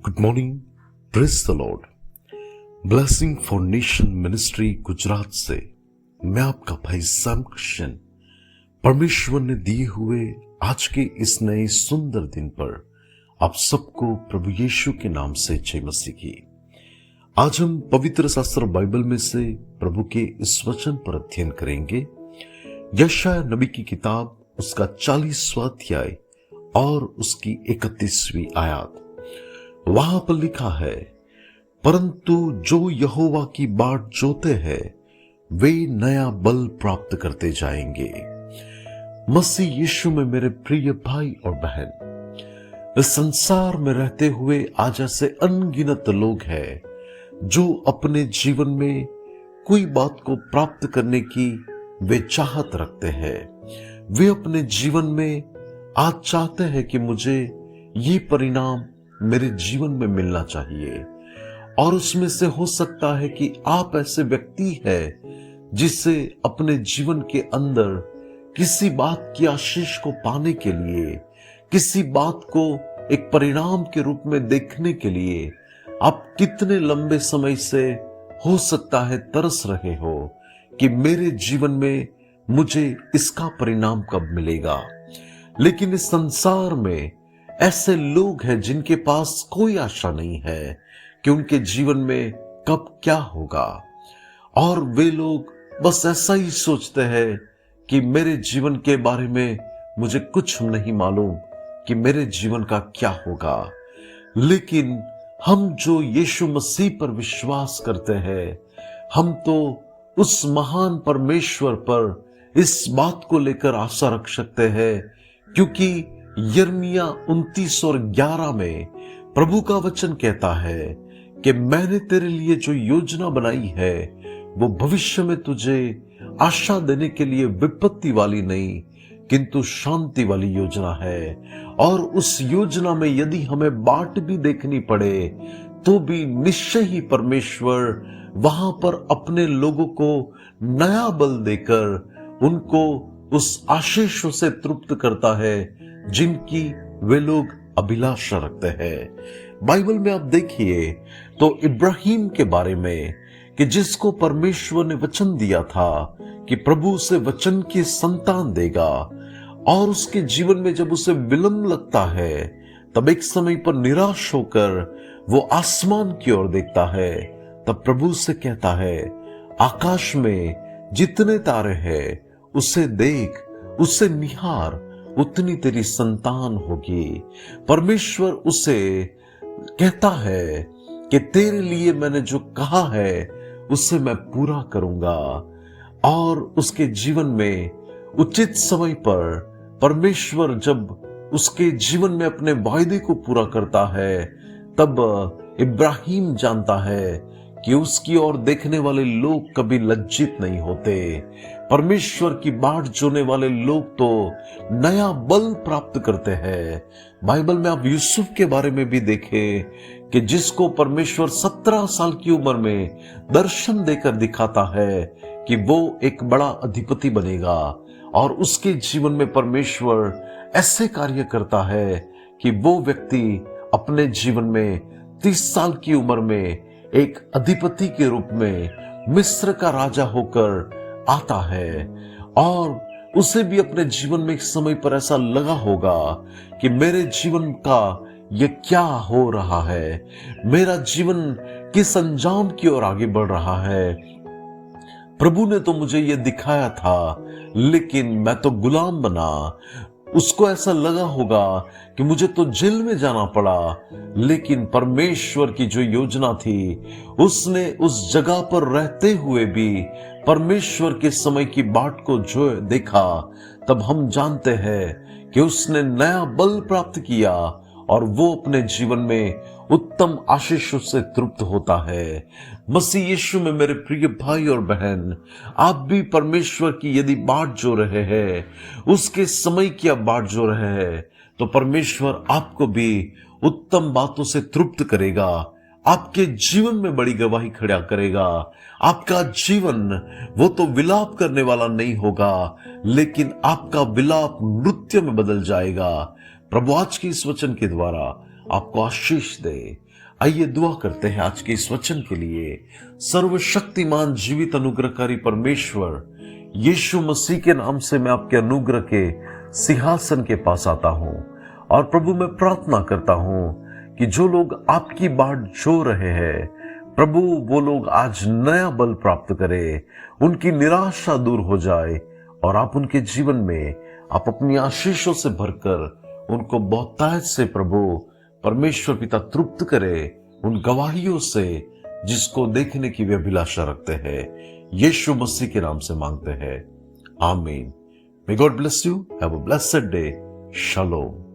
Good morning, praise the Lord. Blessing for nation ministry Gujarat से मैं आपका भाई सैम क्रिश्चियन परमेश्वर ने दिए हुए आज के इस नए सुंदर दिन पर आप सबको प्रभु यीशु के नाम से जय मसीह की। आज हम पवित्र शास्त्र बाइबल में से प्रभु के इस वचन पर अध्ययन करेंगे। यशायाह नबी की किताब उसका 40वां अध्याय और उसकी 31वीं आयत। वहां पर लिखा है, परंतु जो यहोवा की बाट जोते हैं वे नया बल प्राप्त करते जाएंगे। मसीह यीशु में मेरे प्रिय भाई और बहन, इस संसार में रहते हुए आज ऐसे अनगिनत लोग हैं जो अपने जीवन में कोई बात को प्राप्त करने की वे चाहत रखते हैं। वे अपने जीवन में आज चाहते हैं कि मुझे ये परिणाम मेरे जीवन में मिलना चाहिए, और उसमें से हो सकता है कि आप ऐसे व्यक्ति हैं जिसे अपने जीवन के अंदर किसी बात की आशीष को पाने के लिए, किसी बात को एक परिणाम के रूप में देखने के लिए आप कितने लंबे समय से हो सकता है तरस रहे हो कि मेरे जीवन में मुझे इसका परिणाम कब मिलेगा। लेकिन इस संसार में ऐसे लोग हैं जिनके पास कोई आशा नहीं है कि उनके जीवन में कब क्या होगा, और वे लोग बस ऐसा ही सोचते हैं कि मेरे जीवन के बारे में मुझे कुछ नहीं मालूम कि मेरे जीवन का क्या होगा। लेकिन हम जो यीशु मसीह पर विश्वास करते हैं, हम तो उस महान परमेश्वर पर इस बात को लेकर आशा रख सकते हैं, क्योंकि यिर्मयाह 29 और 11 में प्रभु का वचन कहता है कि मैंने तेरे लिए जो योजना बनाई है वो भविष्य में तुझे आशा देने के लिए विपत्ति वाली नहीं किंतु शांति वाली योजना है। और उस योजना में यदि हमें बाट भी देखनी पड़े तो भी निश्चय ही परमेश्वर वहां पर अपने लोगों को नया बल देकर उनको उस आशीषों से तृप्त करता है जिनकी वे लोग अभिलाषा रखते हैं। बाइबल में आप देखिए तो इब्राहिम के बारे में कि जिसको परमेश्वर ने वचन दिया था कि प्रभु उसे वचन की संतान देगा, और उसके जीवन में जब उसे विलंब लगता है तब एक समय पर निराश होकर वो आसमान की ओर देखता है। तब प्रभु से कहता है, आकाश में जितने तारे हैं उसे देख, उसे निहार, उतनी तेरी संतान होगी। परमेश्वर उसे कहता है कि तेरे लिए मैंने जो कहा है उसे मैं पूरा करूंगा। और उसके जीवन में उचित समय पर परमेश्वर जब उसके जीवन में अपने वायदे को पूरा करता है, तब इब्राहिम जानता है कि उसकी ओर देखने वाले लोग कभी लज्जित नहीं होते। परमेश्वर की बाट जोने वाले लोग तो नया बल प्राप्त करते हैं। बाइबल में आप यूसुफ के बारे में भी देखें कि जिसको परमेश्वर 17 साल की उम्र में दर्शन देकर दिखाता है कि वो एक बड़ा अधिपति बनेगा, और उसके जीवन में परमेश्वर ऐसे कार्य करता है कि वो व्यक्ति अपने जीवन में 30 साल की उम्र में एक अधिपति के रूप में मिस्र का राजा होकर आता है। और उसे भी अपने जीवन में एक समय पर ऐसा लगा होगा कि मेरे जीवन का ये क्या हो रहा है, मेरा जीवन किस अंजाम की ओर आगे बढ़ रहा है। प्रभु ने तो मुझे ये दिखाया था, लेकिन मैं तो गुलाम बना। उसको ऐसा लगा होगा कि मुझे तो जेल में जाना पड़ा, लेकिन परमेश्वर की जो योजना थी उसने उस जगह पर रहते हुए भी परमेश्वर के समय की बाट को जो देखा, तब हम जानते हैं कि उसने नया बल प्राप्त किया और वो अपने जीवन में उत्तम आशीषों से तृप्त होता है। मसीह यीशु में मेरे प्रिय भाई और बहन, आप भी परमेश्वर की यदि बाट जो रहे हैं, उसके समय की आप बाट जो रहे हैं, तो परमेश्वर आपको भी उत्तम बातों से तृप्त करेगा, आपके जीवन में बड़ी गवाही खड़ा करेगा। आपका जीवन वो तो विलाप करने वाला नहीं होगा, लेकिन आपका विलाप नृत्य में बदल जाएगा। प्रभु आज की इस वचन के द्वारा आपको आशीष दे, आइए दुआ करते हैं आज के इस वचन के लिए। सर्वशक्तिमान जीवित अनुग्रहकारी परमेश्वर यीशु मसीह के नाम से मैं आपके अनुग्रह के सिंहासन के पास आता हूं और प्रभु मैं प्रार्थना करता हूं कि जो लोग आपकी बाट जो रहे हैं प्रभु, वो लोग आज नया बल प्राप्त करें, उनकी निराशा दूर हो जाए और आप उनके जीवन में आप अपनी आशीषों से भरकर उनको बहुतायत से प्रभु परमेश्वर पिता तृप्त करे, उन गवाहियों से जिसको देखने की वे अभिलाषा रखते हैं। यीशु मसीह के नाम से मांगते हैं, आमीन। May God bless you. Have a blessed day. Shalom.